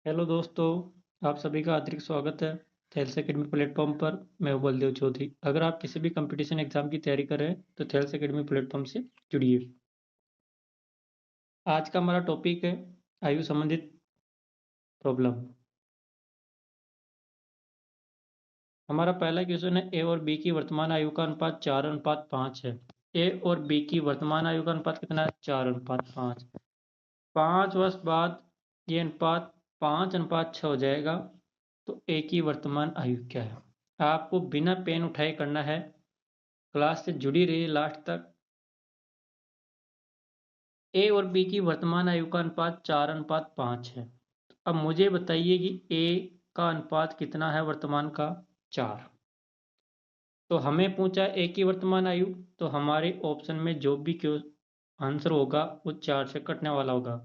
Hello दोस्तों, आप सभी का हार्दिक स्वागत है थेल्स एकेडमी प्लेटफॉर्म पर। मैं हूं बलदेव चौधरी। अगर आप किसी भी कंपटीशन एग्जाम की तैयारी कर रहे हैं तो थेल्स एकेडमी प्लेटफॉर्म से जुड़िए। आज का हमारा टॉपिक है आयु संबंधित प्रॉब्लम। हमारा पहला क्वेश्चन है, ए और बी की वर्तमान आयु का अनुपात 4:5 है। ए और बी की वर्तमान आयु का अनुपात कितना है? 4:5। 5 वर्ष बाद ये अनुपात 5:6 हो जाएगा। तो ए की वर्तमान आयु क्या है? आपको बिना पेन उठाए करना है। क्लास से जुड़ी रही लास्ट तक। ए और बी की वर्तमान आयु का अनुपात 4:5 है। अब मुझे बताइए कि ए का अनुपात कितना है वर्तमान का? 4। तो हमें पूछा ए की वर्तमान आयु, तो हमारे ऑप्शन में जो भी क्यों आंसर होगा वो 4 से कटने वाला होगा।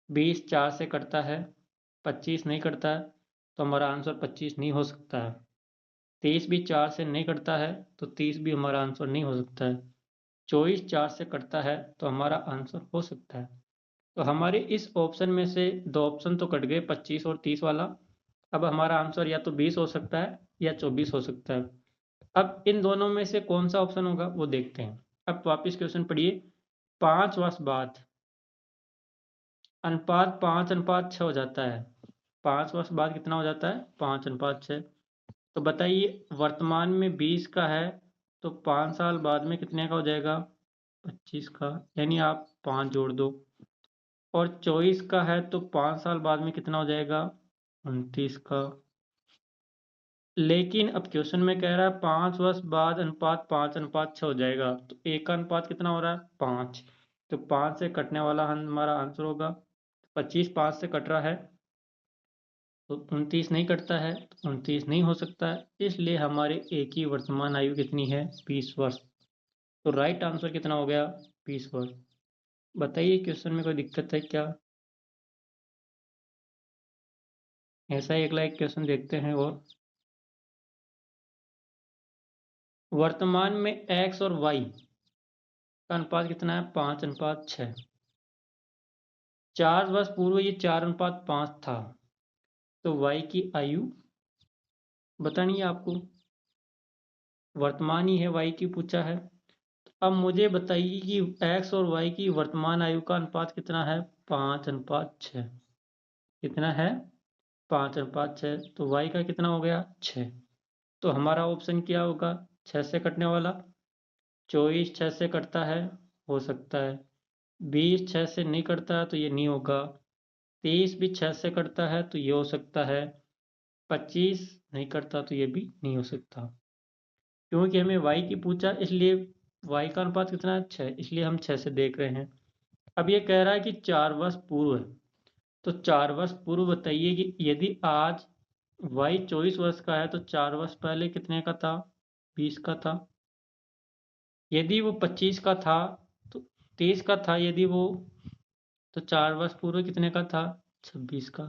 20 4 से कटता है, 25 नहीं कटता है, तो हमारा आंसर 25 नहीं हो सकता है। 30 भी 4 से नहीं कटता है, तो 30 भी हमारा आंसर नहीं हो सकता है। 24 4 से कटता है, तो हमारा आंसर हो सकता है। तो हमारे इस ऑप्शन में से दो ऑप्शन तो कट गए, 25 और 30 वाला। अब हमारा आंसर या तो 20 हो सकता है या 24 हो सकता है। अब इन दोनों में से कौन सा ऑप्शन होगा वो देखते हैं। अब वापिस क्वेश्चन पढ़िए। 5 वर्ष बाद अनुपात 5:6 हो जाता है। 5 वर्ष बाद कितना हो जाता है? 5:6। तो बताइए, वर्तमान में 20 का है, तो 5 साल बाद में कितने का हो जाएगा? 25 का। यानी आप 5 जोड़ दो। और 24 का है, तो 5 साल बाद में कितना हो जाएगा? 29 का। लेकिन अब क्वेश्चन में कह रहा है 5 वर्ष बाद अनुपात 5:6 हो जाएगा, तो एक का अनुपात कितना हो रहा है? 5। तो 5 से कटने वाला हमारा आंसर होगा। 25 5 से कट रहा है, तो 29 नहीं कटता है, तो 29 नहीं हो सकता है। इसलिए हमारे ए की वर्तमान आयु कितनी है? 20 वर्ष। तो राइट आंसर कितना हो गया? 20 वर्ष। बताइए, क्वेश्चन में कोई दिक्कत है क्या? ऐसा ही अगला एक क्वेश्चन देखते हैं। और वर्तमान में x और y का अनुपात कितना है? 5:6। 4 वर्ष पूर्व ये 4:5 था। तो y की आयु बतानी है आपको। वर्तमान ही है, y की पूछा है। अब मुझे बताइए कि x और y की वर्तमान आयु का अनुपात कितना है? 5:6। कितना है? 5:6। तो y का कितना हो गया? 6। तो हमारा ऑप्शन क्या होगा? 6 से कटने वाला। 24 6 से कटता है, हो सकता है। 20 6 से नहीं कटता है, तो ये नहीं होगा। 30 भी 6 से कटता है, तो ये हो सकता है। 25 नहीं कटता, तो ये भी नहीं हो सकता। क्योंकि हमें y की पूछा, इसलिए y का अनुपात कितना है? 6, इसलिए हम 6 से देख रहे हैं। अब ये कह रहा है कि 4 वर्ष पूर्व है। तो 4 वर्ष पूर्व बताइए कि यदि आज y 24 वर्ष का है, तो 4 वर्ष पहले कितने का था? 20 का था। यदि वो 25 का था, तो 30 का था। यदि वो, तो 4 वर्ष पूर्व कितने का था? 26 का।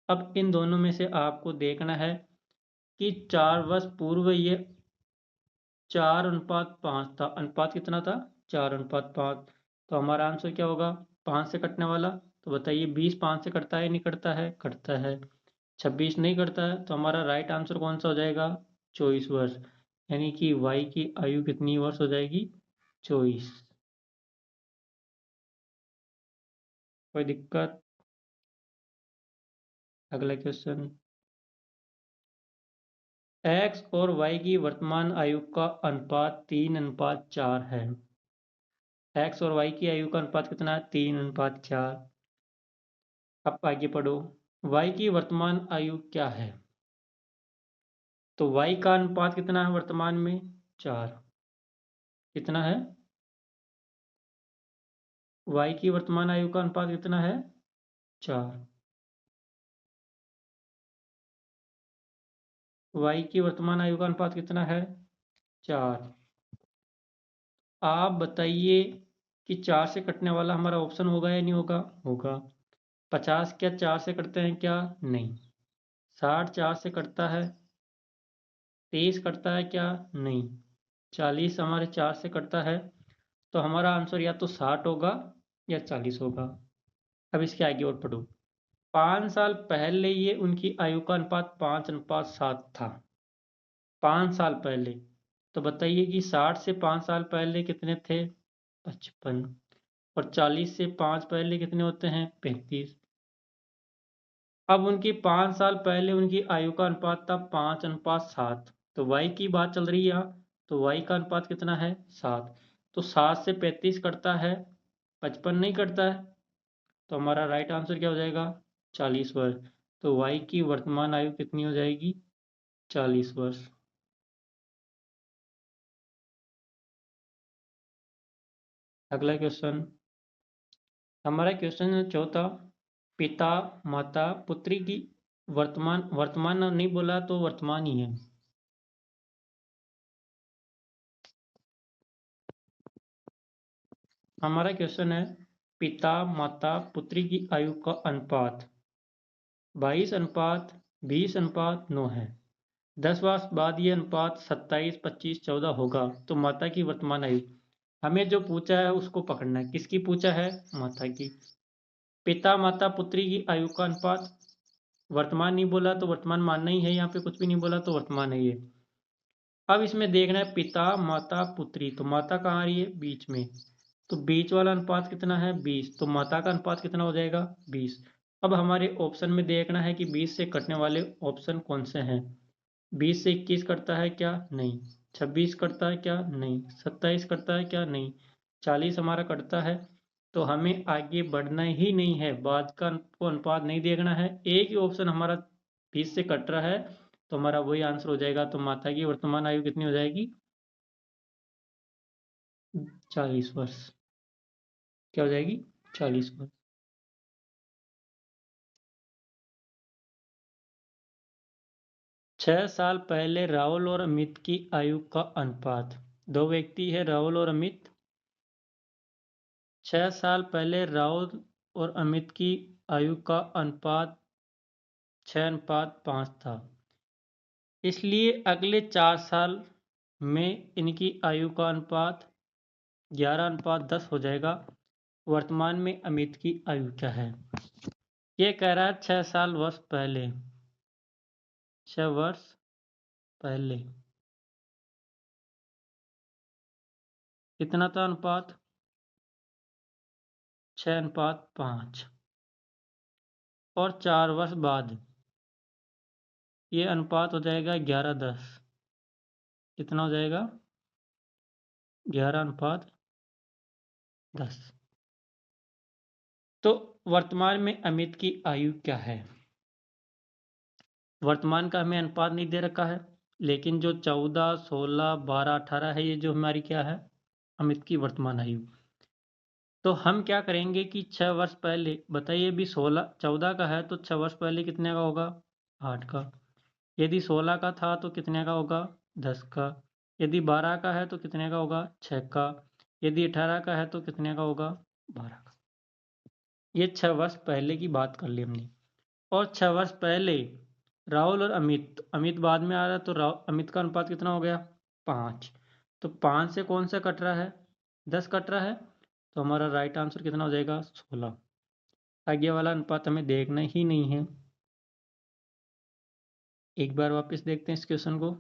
अब इन दोनों में से आपको देखना है कि 4 वर्ष पूर्व ये 4:5 था। अनुपात कितना था? 4:5। तो हमारा आंसर क्या होगा? 5 से कटने वाला। तो बताइए, 20 5 से कटता है नहीं कटता है? कटता है। 26 नहीं कटता है, तो हमारा राइट आंसर कौन सा हो जाएगा? 24 वर्ष। यानी कि y की आयु कितनी वर्ष हो जाएगी? 24। कोई दिक्कत? अगला क्वेश्चन। x और y की वर्तमान आयु का अनुपात 3:4 है। x और y की आयु का अनुपात कितना है? 3:4। अब आगे पढ़ो। y की वर्तमान आयु क्या है? तो y का अनुपात कितना है वर्तमान में? 4। कितना है? y की वर्तमान आयु का अनुपात कितना है? 4। y की वर्तमान आयु का अनुपात कितना है? 4। आप बताइए कि 4 से कटने वाला हमारा ऑप्शन होगा या नहीं होगा? होगा। 50 क्या 4 से कटते हैं क्या? नहीं। 60 4 से कटता है। 30 कटता है क्या? नहीं। 40 हमारे 4 से कटता है। तो हमारा आंसर या तो 60 होगा या 40 होगा। अब इसके आगे और पढ़ो। 5 साल पहले ये उनकी आयु का अनुपात 5:7 था। 5 साल पहले। तो बताइए कि 60 से 5 साल पहले कितने थे? 55। और 40 से 5 पहले कितने होते हैं? 35। अब उनकी 5 साल पहले उनकी आयु का अनुपात था 5:7। तो y की बात चल रही है यहाँ। तो y का अनुपात कितना है? 7। तो 7 से 35 कटता है, 55 नहीं कटता है। तो हमारा राइट आंसर क्या हो जाएगा? 40 वर्ष। तो y की वर्तमान आयु कितनी हो जाएगी? 40 वर्ष। अगला क्वेश्चन, हमारा क्वेश्चन है चौथा। पिता माता पुत्री की वर्तमान नहीं बोला तो वर्तमान ही है। हमारा क्वेश्चन है पिता माता पुत्री की आयु का अनुपात 22:20:9 है। 10 वर्ष बाद ये अनुपात 27, 25, 14 होगा। तो माता की वर्तमान आयु, हमें जो पूछा है उसको पकड़ना है। किसकी पूछा है? माता की। पिता माता पुत्री की आयु का अनुपात, वर्तमान नहीं बोला तो वर्तमान मानना ही है, यहाँ पे कुछ भी नहीं बोला तो वर्तमान है ये। अब इसमें देखना है पिता माता पुत्री। तो माता कहाँ आ रही है? बीच में। तो बीच वाला अनुपात कितना है? 20। तो माता का अनुपात कितना हो जाएगा? 20। अब हमारे ऑप्शन में देखना है कि 20 से कटने वाले ऑप्शन कौन से हैं। 20 से 21 कटता है क्या? नहीं। 26 कटता है क्या? नहीं। 27 कटता है क्या? नहीं। 40 हमारा कटता है। तो हमें आगे बढ़ना ही नहीं है, बाद का अनुपात नहीं देखना है। एक ही ऑप्शन हमारा 20 से कट रहा है, तो हमारा वही आंसर हो जाएगा। तो माता की वर्तमान आयु कितनी हो जाएगी? 40 वर्ष। क्या हो जाएगी? 40 वर्ष। 6 साल पहले राहुल और अमित की आयु का अनुपात। दो व्यक्ति है, राहुल और अमित। 6 साल पहले राहुल और अमित की आयु का अनुपात 6:5 था। इसलिए अगले 4 साल में इनकी आयु का अनुपात 11:10 हो जाएगा। वर्तमान में अमित की आयु क्या है? ये कह रहा है 6 साल वर्ष पहले। 6 वर्ष पहले कितना था अनुपात? 6:5। और 4 वर्ष बाद ये अनुपात हो जाएगा 11:10। कितना हो जाएगा? 11:10। तो वर्तमान में अमित की आयु क्या है? वर्तमान का हमें अनुपात नहीं दे रखा है, लेकिन जो 14, 16, 12, 18 है, ये जो हमारी क्या है? अमित की वर्तमान आयु। तो हम क्या करेंगे कि 6 वर्ष पहले, बताइए भी 14 का है तो 6 वर्ष पहले कितने का होगा? 8 का। यदि 16 का था तो कितने का होगा? 10 का। यदि 12 का है तो कितने का होगा? 6 का। यदि 18 का है तो कितने का होगा? 12 का। ये 6 वर्ष पहले की बात कर ली हमने। और 6 वर्ष पहले राहुल और अमित, अमित बाद में आ रहा है तो अमित का अनुपात कितना हो गया? 5। तो 5 से कौन सा कट रहा है? 10 कट रहा है। तो हमारा राइट आंसर कितना हो जाएगा? 16। आगे वाला अनुपात हमें देखना ही नहीं है। एक बार वापस देखते हैं इस क्वेश्चन को।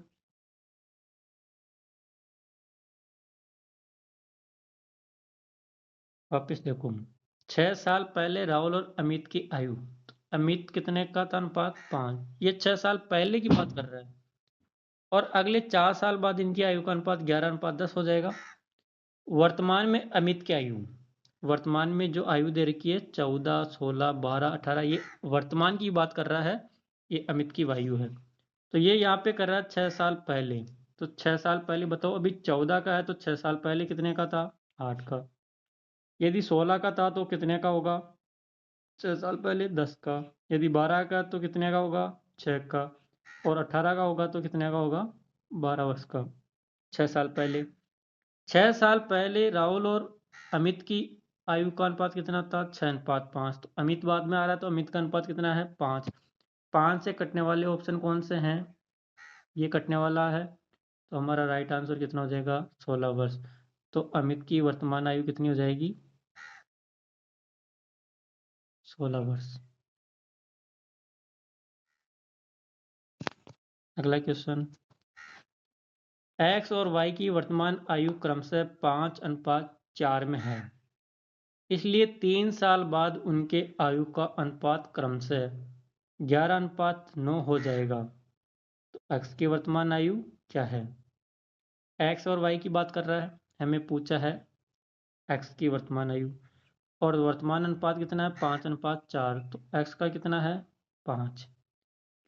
वापस देखो, 6 साल पहले राहुल और अमित की आयु। तो अमित कितने का था अनुपात? 5। ये 6 साल पहले की बात कर रहा है। और अगले 4 साल बाद इनकी आयु का अनुपात 11:10 हो जाएगा। वर्तमान में अमित की आयु, वर्तमान में जो आयु दे रखी है 14, 16, 12, 18, ये वर्तमान की बात कर रहा है। ये अमित की आयु है। तो ये यहाँ पे कर रहा है 6 साल पहले। तो 6 साल पहले बताओ, अभी 14 का है तो 6 साल पहले कितने का था? 8 का। यदि 16 का था तो कितने का होगा? 6 साल पहले 10 का। यदि 12 का तो कितने का होगा? 6 का। और 18 का होगा तो कितने का होगा? 12 वर्ष का। 6 साल पहले, 6 साल पहले राहुल और अमित की आयु का अनुपात कितना था? 6:5। तो अमित बाद में आ रहा है तो अमित का अनुपात कितना है? 5। 5 से कटने वाले ऑप्शन कौन से हैं? ये कटने वाला है। तो हमारा राइट आंसर कितना हो जाएगा? 16 वर्ष। तो अमित की वर्तमान आयु कितनी हो जाएगी? 16 वर्ष। अगला क्वेश्चन, x और y की वर्तमान आयु क्रमशः 5:4 में है, इसलिए 3 साल बाद उनके आयु का अनुपात क्रमशः 11:9 हो जाएगा। तो x की वर्तमान आयु क्या है? x और y की बात कर रहा है, हमें पूछा है x की वर्तमान आयु, और वर्तमान अनुपात कितना है? 5:4। तो x का कितना है? 5।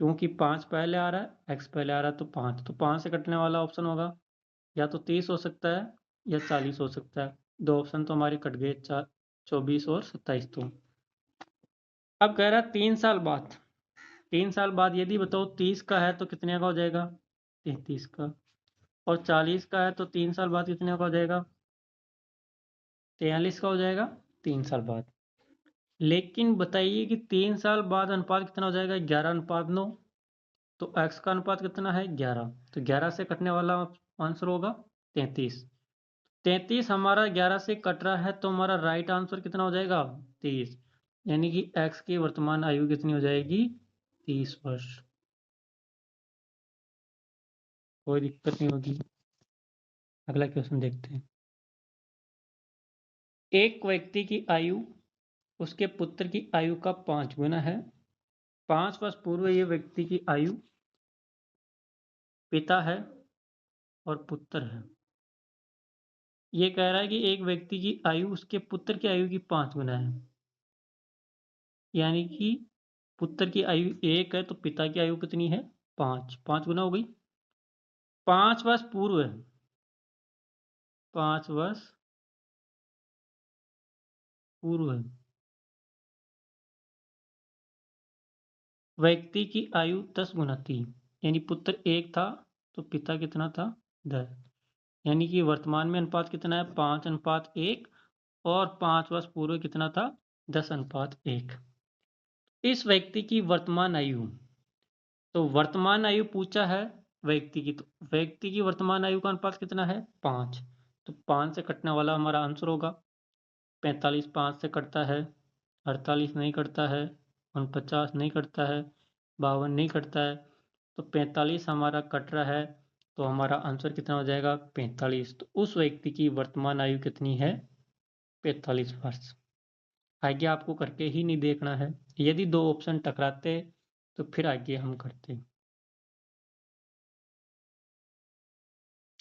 क्योंकि 5 पहले आ रहा है, x पहले आ रहा है, तो 5। तो 5 से कटने वाला ऑप्शन होगा या तो 30 हो सकता है या 40 हो सकता है। दो ऑप्शन तो हमारे कट गए, 24 और 27। तो अब कह रहा है 3 साल बाद, 3 साल बाद यदि बताओ 30 का है तो कितने का हो जाएगा? 33 का। और 40 का है तो 3 साल बाद कितने का हो जाएगा? 43 का हो जाएगा 3 साल बाद। लेकिन बताइए कि 3 साल बाद अनुपात कितना हो जाएगा? 11:9। तो x का अनुपात कितना है? 11। तो 11 से कटने वाला आंसर होगा 33। 33 हमारा 11 से कट रहा है, तो हमारा राइट आंसर कितना हो जाएगा? 30। यानी कि x की वर्तमान आयु कितनी हो जाएगी? 30 वर्ष। कोई दिक्कत नहीं होगी। अगला क्वेश्चन देखते हैं। एक व्यक्ति की आयु उसके पुत्र की आयु का 5 गुना है। 5 वर्ष पूर्व ये व्यक्ति की आयु पिता है और पुत्र है। ये कह रहा है कि एक व्यक्ति की आयु उसके पुत्र की आयु की 5 गुना है। यानी कि पुत्र की आयु 1 है तो पिता की आयु कितनी है? 5। 5 गुना हो गई। 5 वर्ष पूर्व है, 5 वर्ष पूर्व है व्यक्ति की आयु 10 गुना थी। यानी पुत्र 1 था तो पिता कितना था? 10। यानी कि वर्तमान में अनुपात कितना है? 5:1। और 5 वर्ष पूर्व कितना था? 10:1। इस व्यक्ति की वर्तमान आयु, तो वर्तमान आयु पूछा है व्यक्ति की, तो व्यक्ति की वर्तमान आयु का अनुपात कितना है? 5। तो 5 से कटने वाला हमारा आंसर होगा 45। 5 से कटता है, 48 नहीं कटता है, 49 नहीं कटता है, 52 नहीं कटता है। तो 45 हमारा कट रहा है, तो हमारा आंसर कितना हो जाएगा? 45। तो उस व्यक्ति की वर्तमान आयु कितनी है? 45 वर्ष। आगे आपको करके ही नहीं देखना है, यदि दो ऑप्शन टकराते तो फिर आगे हम करते।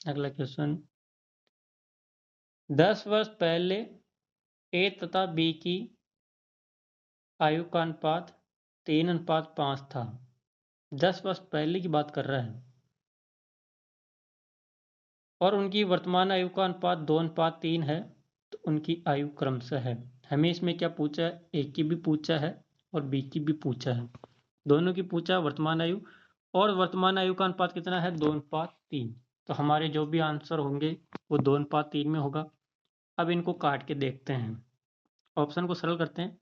अगला क्वेश्चन, 10 वर्ष पहले ए तथा बी की आयु का अनुपात 3:5 था। 10 वर्ष पहले की बात कर रहा है, और उनकी वर्तमान आयु का अनुपात 2:3 है। तो उनकी आयु क्रमशः है। हमें इसमें क्या पूछा है? ए की भी पूछा है और बी की भी पूछा है, दोनों की पूछा है वर्तमान आयु, और वर्तमान आयु का अनुपात कितना है? 2:3। तो हमारे जो भी आंसर होंगे वो 2:3 में होगा। अब इनको काट के देखते हैं, ऑप्शन को सरल करते हैं।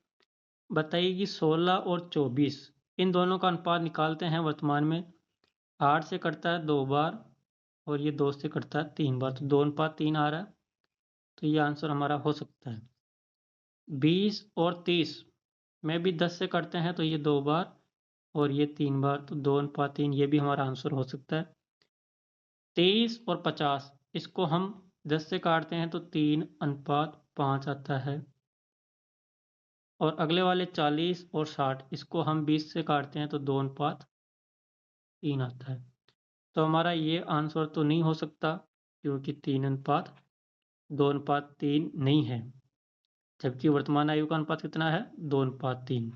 बताइए कि 16 और 24 इन दोनों का अनुपात निकालते हैं वर्तमान में। 8 से कटता है 2 बार और ये 2 से कटता है 3 बार, तो 2:3 आ रहा है। तो ये आंसर हमारा हो सकता है। 20 और 30 में भी 10 से कटते हैं, तो ये 2 बार और ये 3 बार, तो 2:3 ये भी हमारा आंसर हो सकता है। 23 और 50 इसको हम 10 से काटते हैं तो 3:5 आता है। और अगले वाले 40 और 60 इसको हम 20 से काटते हैं तो 2:3 आता है। तो हमारा ये आंसर तो नहीं हो सकता, क्योंकि 3:2:3 नहीं है, जबकि वर्तमान आयु का अनुपात कितना है? 2:3।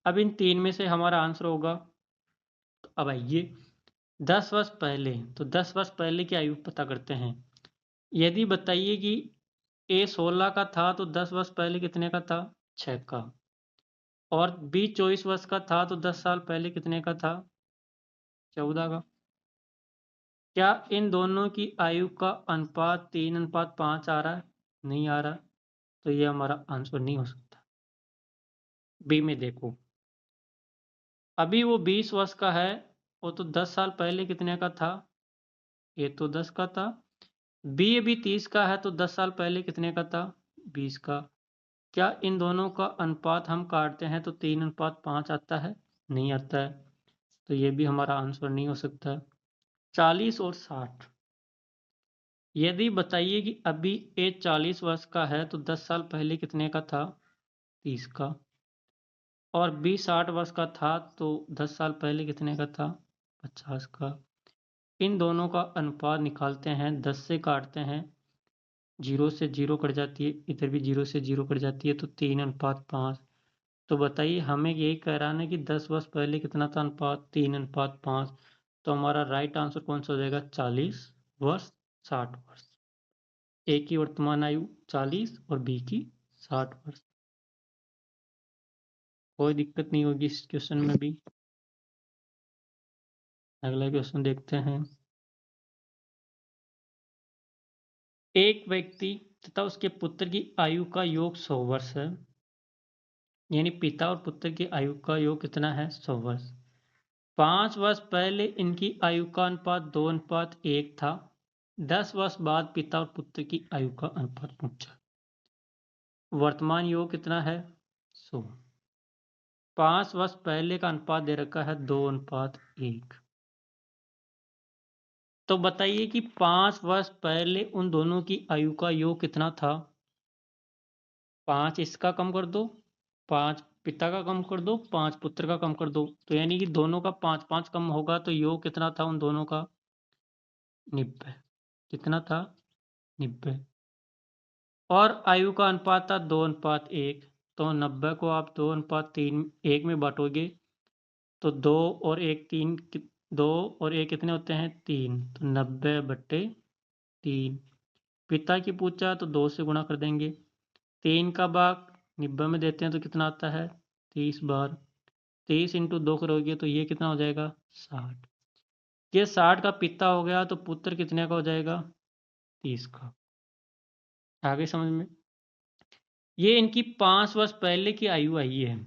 अब इन तीन में से हमारा आंसर होगा, तो अब आइए 10 वर्ष पहले, तो 10 वर्ष पहले की आयु पता करते हैं। यदि बताइए कि ए 16 का था तो 10 वर्ष पहले कितने का था? 6 का। और बी 24 वर्ष का था तो 10 साल पहले कितने का था? 14 का। क्या इन दोनों की आयु का अनुपात 3:5 आ रहा है? नहीं आ रहा, तो ये हमारा आंसर नहीं हो सकता। बी में देखो, अभी वो 20 वर्ष का है, वो तो 10 साल पहले कितने का था? ये तो 10 का था। बी अभी 30 का है तो 10 साल पहले कितने का था? 20 का। क्या इन दोनों का अनुपात हम काटते हैं तो 3:5 आता है? नहीं आता है। तो ये भी हमारा आंसर नहीं हो सकता। 40 और 60, यदि बताइए कि अभी ए 40 वर्ष का है तो 10 साल पहले कितने का था? 30 का। और बी 60 वर्ष का था तो 10 साल पहले कितने का था? 50 का। इन दोनों का अनुपात निकालते हैं, 10 से काटते हैं, 0 से 0 कट जाती है, इधर भी 0 से 0 कट जाती है, तो 3:5। तो बताइए, हमें यही कह रहा है कि 10 वर्ष पहले कितना था अनुपात? 3:5। तो हमारा राइट आंसर कौन सा हो जाएगा? 40 वर्ष, 60 वर्ष। ए की वर्तमान आयु 40 और बी की 60 वर्ष। कोई दिक्कत नहीं होगी इस क्वेश्चन में भी। अगला क्वेश्चन देखते हैं। एक व्यक्ति तथा उसके पुत्र की आयु का योग 100 वर्ष है, यानी पिता और पुत्र की आयु का योग कितना है? 100 वर्ष। 5 वर्ष पहले इनकी आयु का अनुपात 2:1 था। 10 वर्ष बाद पिता और पुत्र की आयु का अनुपात पूछा। वर्तमान योग कितना है? 100। 5 वर्ष पहले का अनुपात दे रखा है 2:1। तो बताइए कि 5 वर्ष पहले उन दोनों की आयु का योग कितना था? 5 इसका कम कर दो, 5 पिता का कम कर दो, 5 पुत्र का कम कर दो, तो यानी कि दोनों का 5-5 कम होगा, तो योग कितना था उन दोनों का? 90। कितना था? 90। और आयु का अनुपात था 2:1। तो 90 को आप 2:1 में बांटोगे तो 2 और 1 3, 2 और 1 कितने होते हैं? 3। तो 90/3। पिता की पूछा तो 2 से गुणा कर देंगे। 3 का भाग 90 में देते हैं तो कितना आता है? 30 बार। 23 × 2 करोगे तो ये कितना हो जाएगा? 60। ये 60 का पिता हो गया, तो पुत्र कितने का हो जाएगा? 30 का। आगे समझ में? ये इनकी 5 वर्ष पहले की आयु आई है,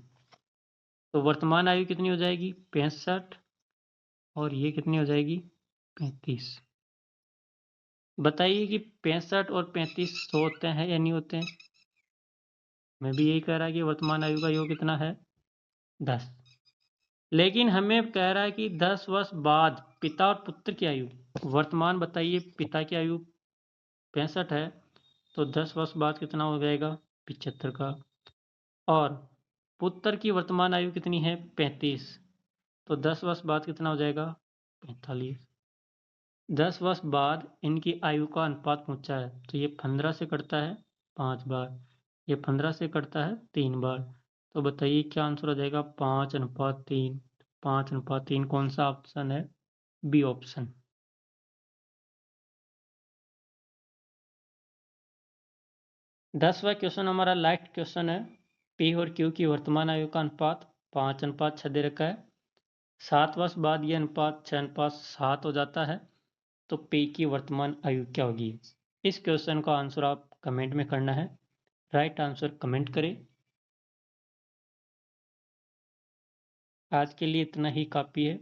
तो वर्तमान आयु कितनी हो जाएगी? 65। और ये कितनी हो जाएगी? 35। बताइए कि 65 और 35 100 होते हैं या नहीं होते हैं? मैं भी यही कह रहा है कि वर्तमान आयु का योग कितना है? 10। लेकिन हमें कह रहा है कि 10 वर्ष बाद पिता और पुत्र की आयु। वर्तमान बताइए, पिता की आयु 65 है, तो 10 वर्ष बाद कितना हो जाएगा? 75 का। और पुत्र की वर्तमान आयु कितनी है? 35। तो 10 वर्ष बाद कितना हो जाएगा? 45। 10 वर्ष बाद इनकी आयु का अनुपात पूछा है, तो ये 15 से कटता है 5 बार, ये 15 से कटता है 3 बार। तो बताइए क्या आंसर हो जाएगा? 5:3। 5:3 कौन सा ऑप्शन है? B option. 10वां क्वेश्चन हमारा लास्ट क्वेश्चन है। पी और क्यू की वर्तमान आयु का अनुपात 5:6 दे रखा है। 7 वर्ष बाद यह अनुपात 6:7 हो जाता है, तो पी की वर्तमान आयु क्या होगी? इस क्वेश्चन का आंसर आप कमेंट में करना है। राइट आंसर कमेंट करें। आज के लिए इतना ही काफ़ी है,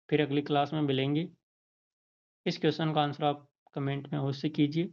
फिर अगली क्लास में मिलेंगे। इस क्वेश्चन का आंसर आप कमेंट में अवश्य कीजिए।